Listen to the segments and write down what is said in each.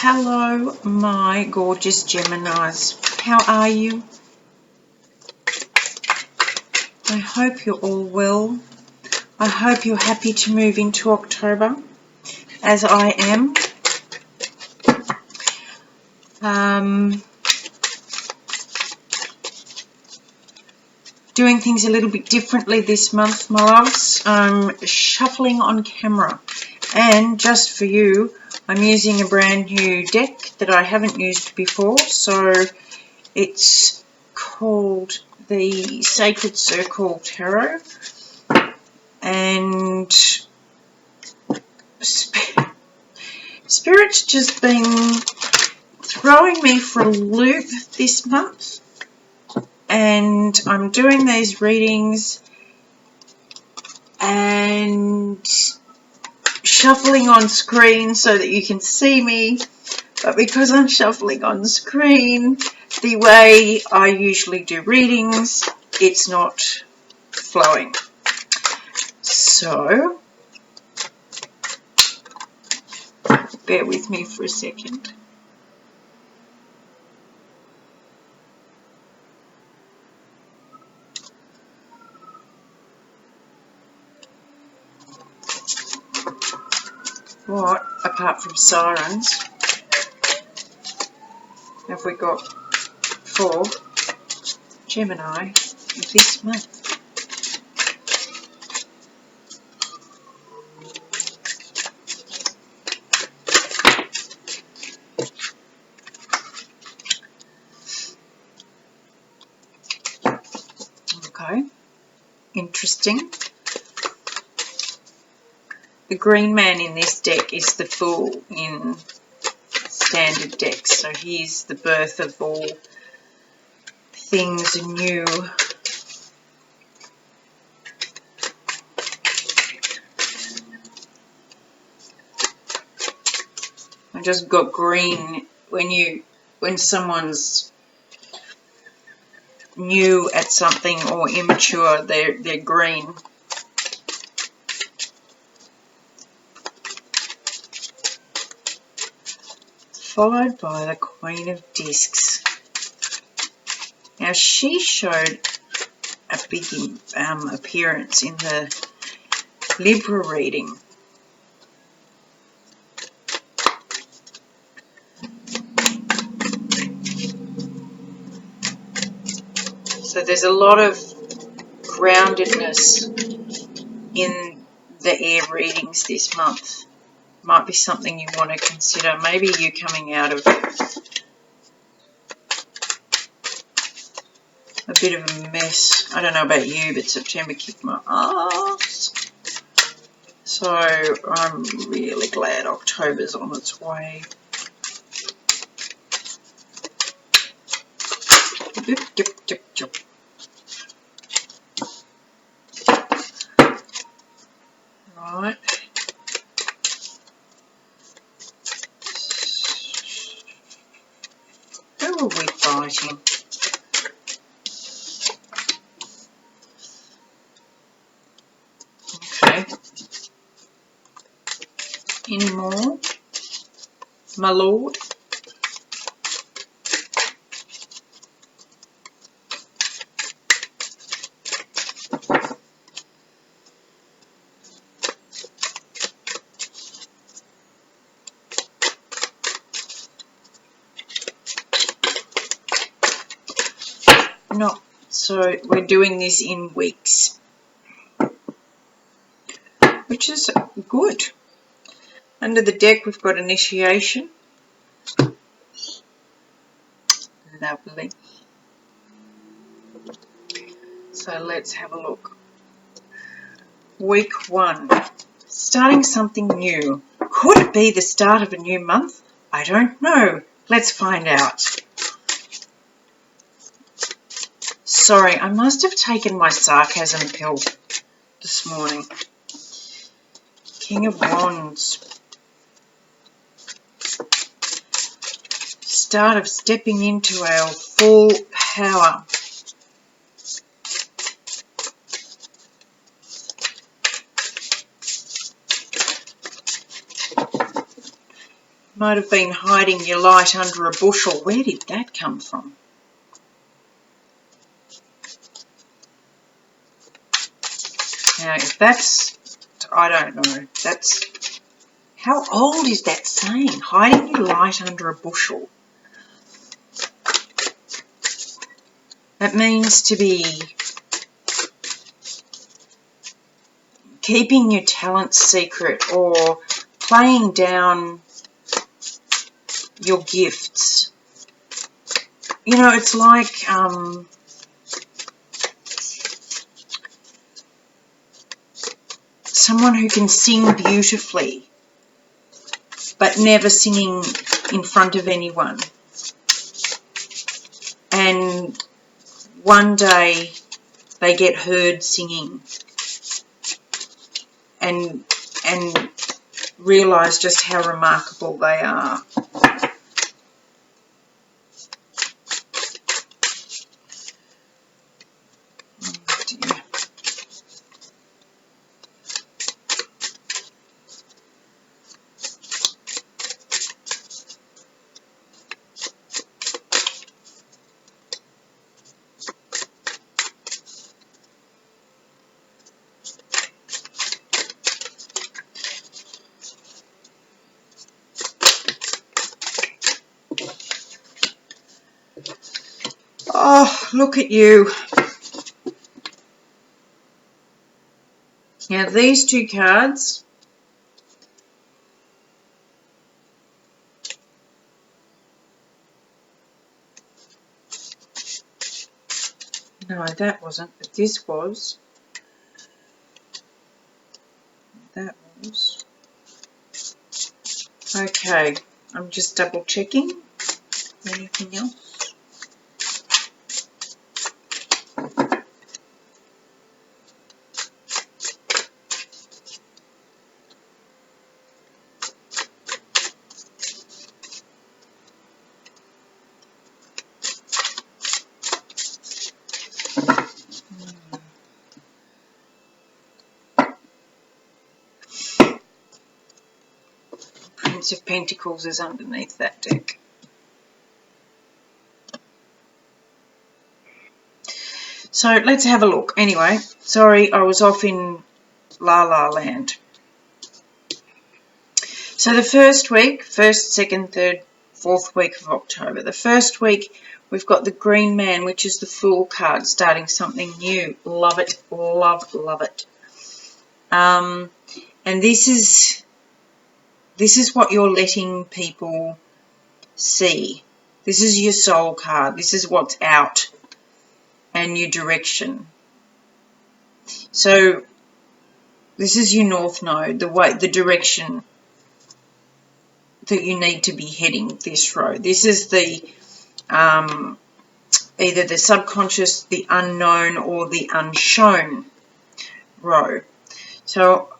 Hello, my gorgeous Geminis. How are you? I hope you're all well. I hope you're happy to move into October, as I am. Doing things a little bit differently this month, my loves. I'm shuffling on camera, and just for you, I'm using a brand new deck that I haven't used before. So it's called the Sacred Circle Tarot, and Spirit's just been throwing me for a loop this month, and I'm doing these readings and shuffling on screen so that you can see me, but because I'm shuffling on screen the way I usually do readings, it's not flowing. So bear with me for a second. What, apart from sirens, have we got for Gemini this month? Okay, interesting. The green man in this deck is the Fool in standard decks, so he's the birth of all things new. I just got green. When someone's new at something or immature, they're green. Followed by the Queen of Discs. Now she showed a big appearance in the Libra reading. So there's a lot of groundedness in the air readings this month. Might be something you want to consider. Maybe you coming out of a bit of a mess. I don't know about you, but September kicked my ass. So I'm really glad October's on its way. Right. Who are we fighting? Okay. Any more? My lord? No. So we're doing this in weeks, which is good. Under the deck we've got initiation. Lovely. So let's have a look. Week 1. Starting something new. Could it be the start of a new month? I don't know. Let's find out. Sorry, I must have taken my sarcasm pill this morning. King of Wands. Start of stepping into our full power. Might have been hiding your light under a bushel. Where did that come from? Now, if that's, I don't know, that's, how old is that saying? Hiding your light under a bushel. That means to be keeping your talents secret or playing down your gifts. You know, it's like someone who can sing beautifully but never singing in front of anyone. And one day they get heard singing and realise just how remarkable they are. Oh, look at you. Now these two cards, no, that wasn't, but this was. That was. Okay, I'm just double checking. Anything else? Prince of Pentacles is underneath that deck. So let's have a look. Anyway, sorry, I was off in La La Land. So the first week, first, second, third, fourth week of October. The first week, we've got the Green Man, which is the Fool card, starting something new. Love it, love, love it. And this is what you're letting people see. This is your soul card. This is what's out and your direction. So this is your North Node, the direction that you need to be heading this road. This is the either the subconscious, the unknown, or the unshown row. So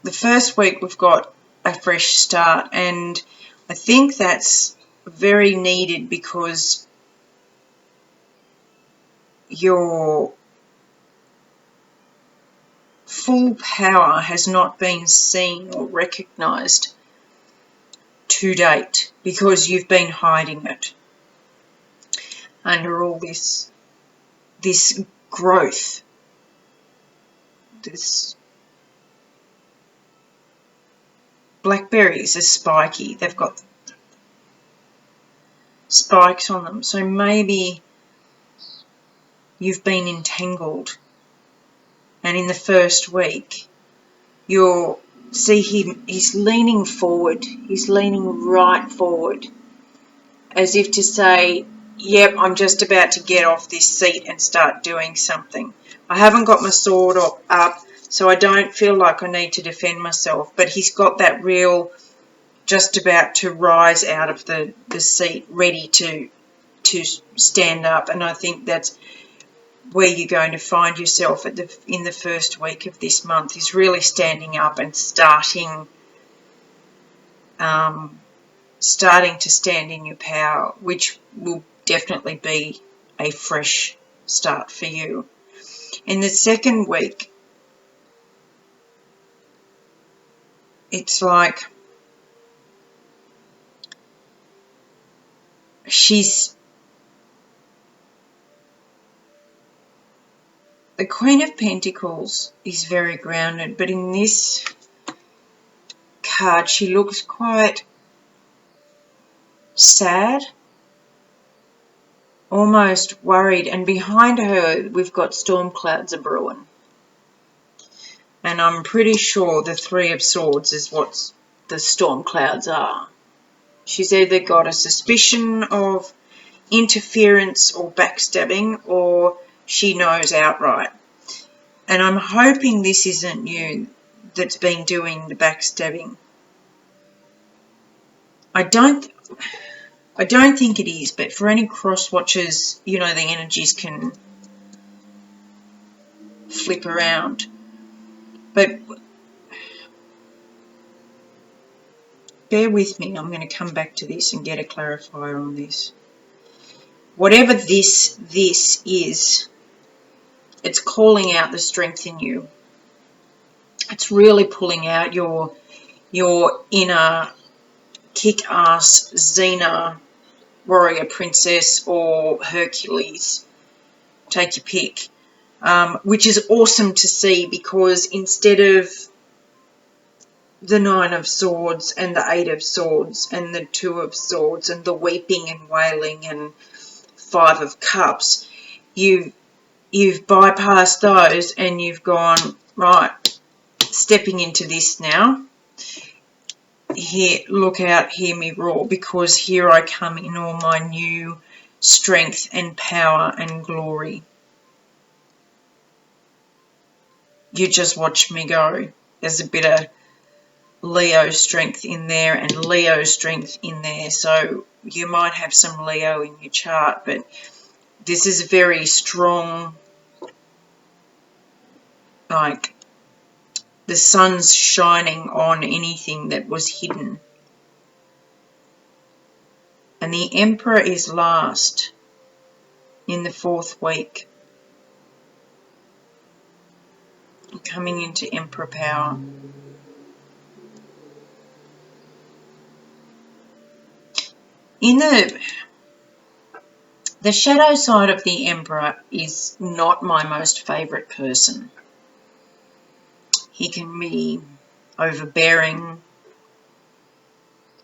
the first week we've got a fresh start, and I think that's very needed because your full power has not been seen or recognised to date because you've been hiding it under all this growth, this blackberries are spiky. They've got spikes on them. So maybe you've been entangled. And in the first week, you'll see him, he's leaning forward. He's leaning right forward as if to say, yep, I'm just about to get off this seat and start doing something. I haven't got my sword up, so I don't feel like I need to defend myself. But he's got that real just about to rise out of the seat, ready to stand up. And I think that's where you're going to find yourself in the first week of this month, is really standing up and starting to stand in your power, which will definitely be a fresh start for you. In the second week, it's like the Queen of Pentacles is very grounded, but in this card she looks quite sad, almost worried, and behind her we've got storm clouds are brewing. And I'm pretty sure the Three of Swords is what the storm clouds are. She's either got a suspicion of interference or backstabbing, or she knows outright. And I'm hoping this isn't you that's been doing the backstabbing. I don't think it is, but for any cross watchers, you know, the energies can flip around. But bear with me, I'm going to come back to this and get a clarifier on this. Whatever this is, it's calling out the strength in you. It's really pulling out your inner kick-ass Xena Warrior Princess or Hercules. Take your pick. Which is awesome to see, because instead of the Nine of Swords and the Eight of Swords and the Two of Swords and the weeping and wailing and Five of Cups, you've bypassed those and you've gone, right, stepping into this now. Here, look out, hear me roar, because here I come in all my new strength and power and glory. You just watch me go. There's a bit of Leo strength in there and Leo strength in there, so you might have some Leo in your chart, but this is very strong, like the sun's shining on anything that was hidden. And the Emperor is last in the 4th week, coming into Emperor power. In the shadow side of the Emperor is not my most favourite person. He can be overbearing,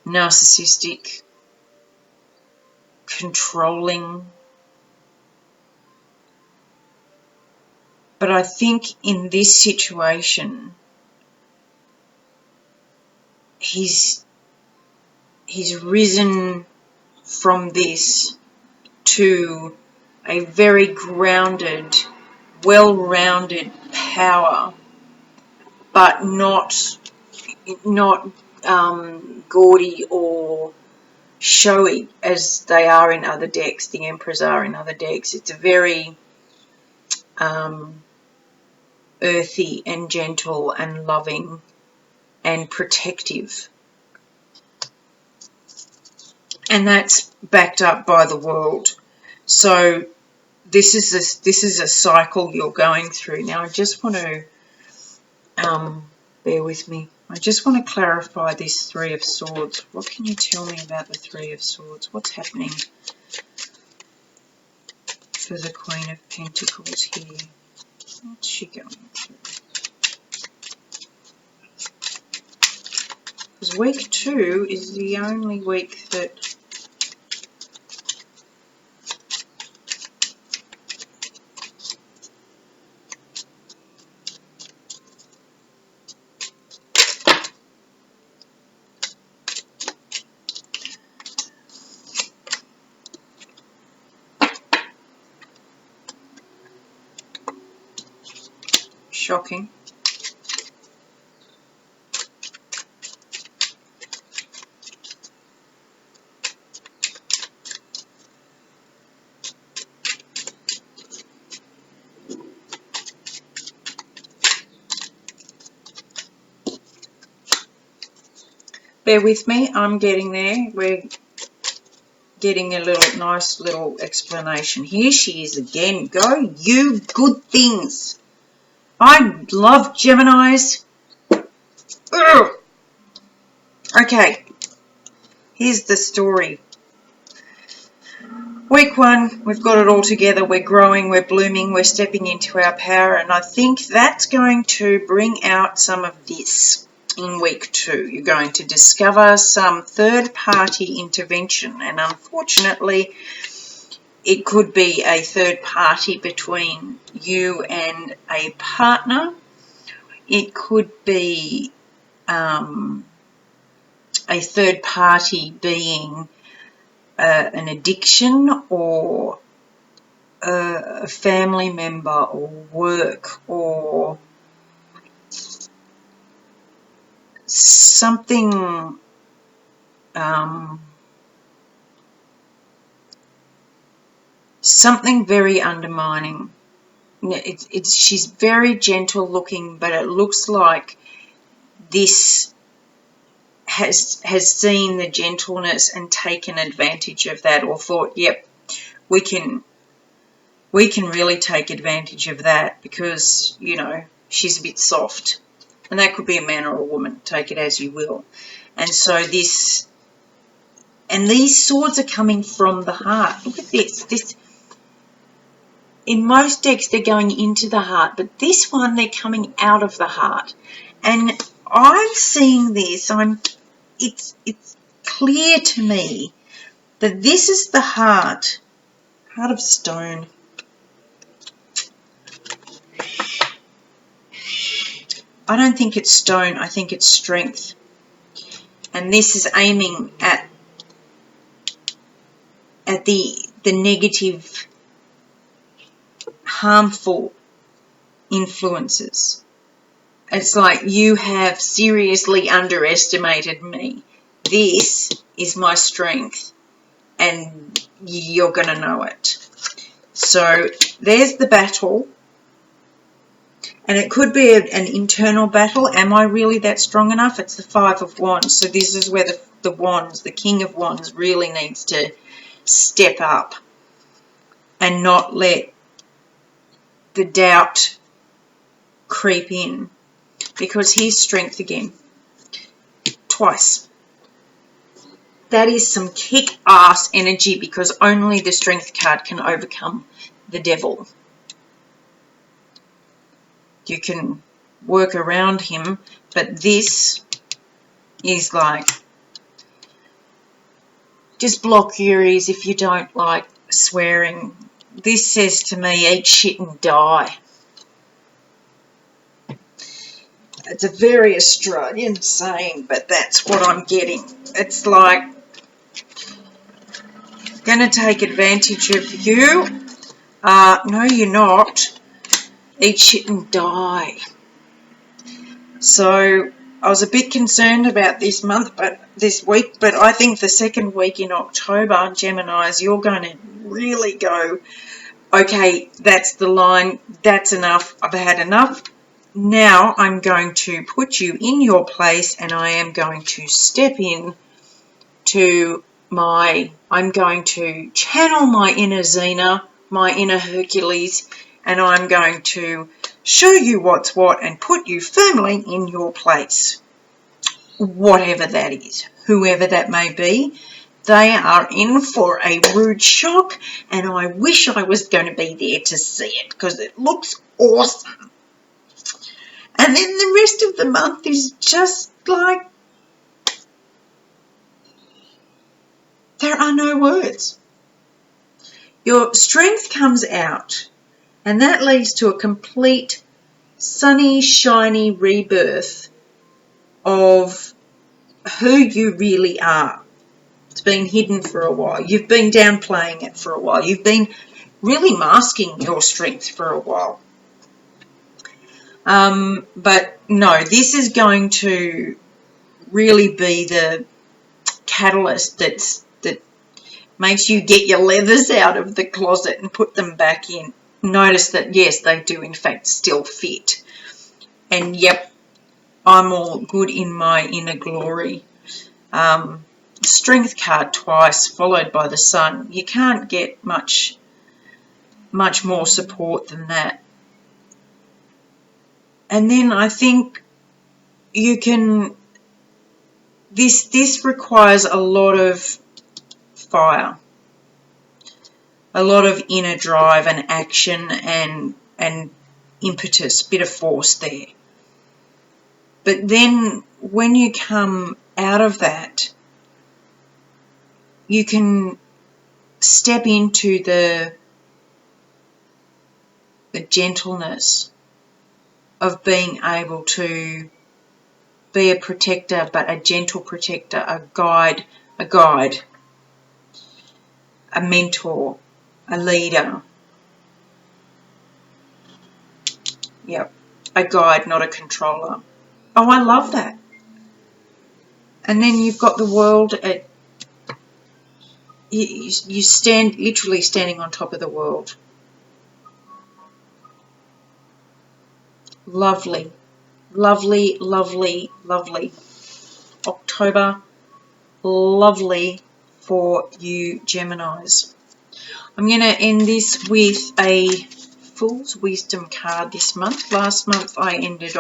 narcissistic, controlling. But I think in this situation, he's risen from this to a very grounded, well-rounded power, but not gaudy or showy as they are in other decks, the Emperors are in other decks. It's a very earthy and gentle and loving and protective. And that's backed up by the world. So this is a cycle you're going through. Now I just want to bear with me. I just want to clarify this Three of Swords. What can you tell me about the Three of Swords? What's happening for the Queen of Pentacles here? What's she going through? Because week 2 is the only week that shocking. Bear with me, I'm getting there. We're getting a nice little explanation. Here she is again. Go, you good things. I love Geminis. Ugh. Okay, here's the story. Week 1, we've got it all together. We're growing, we're blooming, we're stepping into our power, and I think that's going to bring out some of this in week 2. You're going to discover some third-party intervention, and unfortunately, it could be a third party between you and a partner. It could be a third party being an addiction or a family member or work or something something very undermining. She's very gentle looking, but it looks like this has seen the gentleness and taken advantage of that, or thought, yep, we can really take advantage of that because, you know, she's a bit soft. And that could be a man or a woman, take it as you will. And so these swords are coming from the heart. Look at this. In most decks, they're going into the heart, but this one, they're coming out of the heart. And I'm seeing this, it's clear to me that this is the heart of stone. I don't think it's stone, I think it's strength. And this is aiming at the negative, harmful influences. It's like, you have seriously underestimated me. This is my strength, and you're going to know it. So there's the battle. And it could be an internal battle. Am I really that strong enough? It's the 5 of Wands. So this is where the Wands, the King of Wands, really needs to step up and not let the doubt creep in. Because here's strength again. Twice. That is some kick-ass energy, because only the strength card can overcome the devil. You can work around him, but this is like, just block your ears if you don't like swearing. This says to me, eat shit and die. It's a very Australian saying, but that's what I'm getting. It's like, going to take advantage of you. No, you're not. Eat shit and die. So I was a bit concerned about this week, but I think the second week in October, Geminis, you're going to really go, okay, that's the line, that's enough, I've had enough. Now I'm going to put you in your place, and I am going to step in to I'm going to channel my inner Xena, my inner Hercules, and I'm going to show you what's what and put you firmly in your place. Whatever that is, whoever that may be, they are in for a rude shock, and I wish I was going to be there to see it, because it looks awesome. And then the rest of the month is just like, there are no words. Your strength comes out, and that leads to a complete sunny, shiny rebirth of who you really are. It's been hidden for a while. You've been downplaying it for a while. You've been really masking your strength for a while. But no, this is going to really be the catalyst that makes you get your leathers out of the closet and put them back in. Notice that, yes, they do in fact still fit. And yep, I'm all good in my inner glory. Strength card twice, followed by the Sun. You can't get much more support than that. And then I think you can, this requires a lot of fire. a lot of inner drive and action and impetus, bit of force there. But then when you come out of that, you can step into the gentleness of being able to be a protector, but a gentle protector, a guide, a mentor, a leader. Yep, a guide, not a controller. Oh, I love that. And then you've got the world at, you stand, literally standing on top of the world. Lovely, lovely, lovely, lovely. October, lovely for you Geminis. I'm going to end this with a Fool's Wisdom card this month. Last month I ended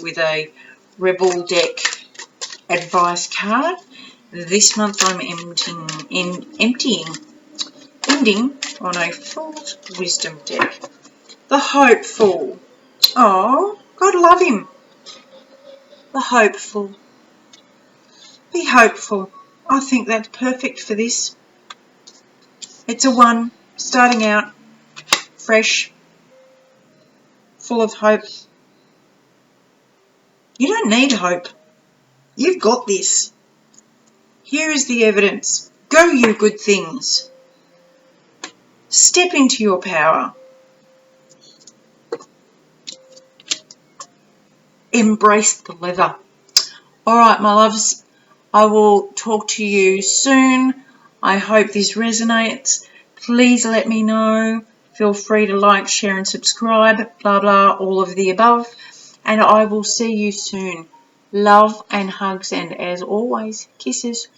with a Rebel deck advice card. This month I'm ending on a Fool's Wisdom deck. The Hopeful. Oh, God love him. The Hopeful. Be hopeful. I think that's perfect for this. It's a 1, starting out, fresh, full of hope. You don't need hope. You've got this. Here is the evidence. Go, you good things. Step into your power. Embrace the leather. All right, my loves, I will talk to you soon. I hope this resonates. Please let me know. Feel free to like, share and subscribe, blah, blah, all of the above. And I will see you soon. Love and hugs, and as always, kisses.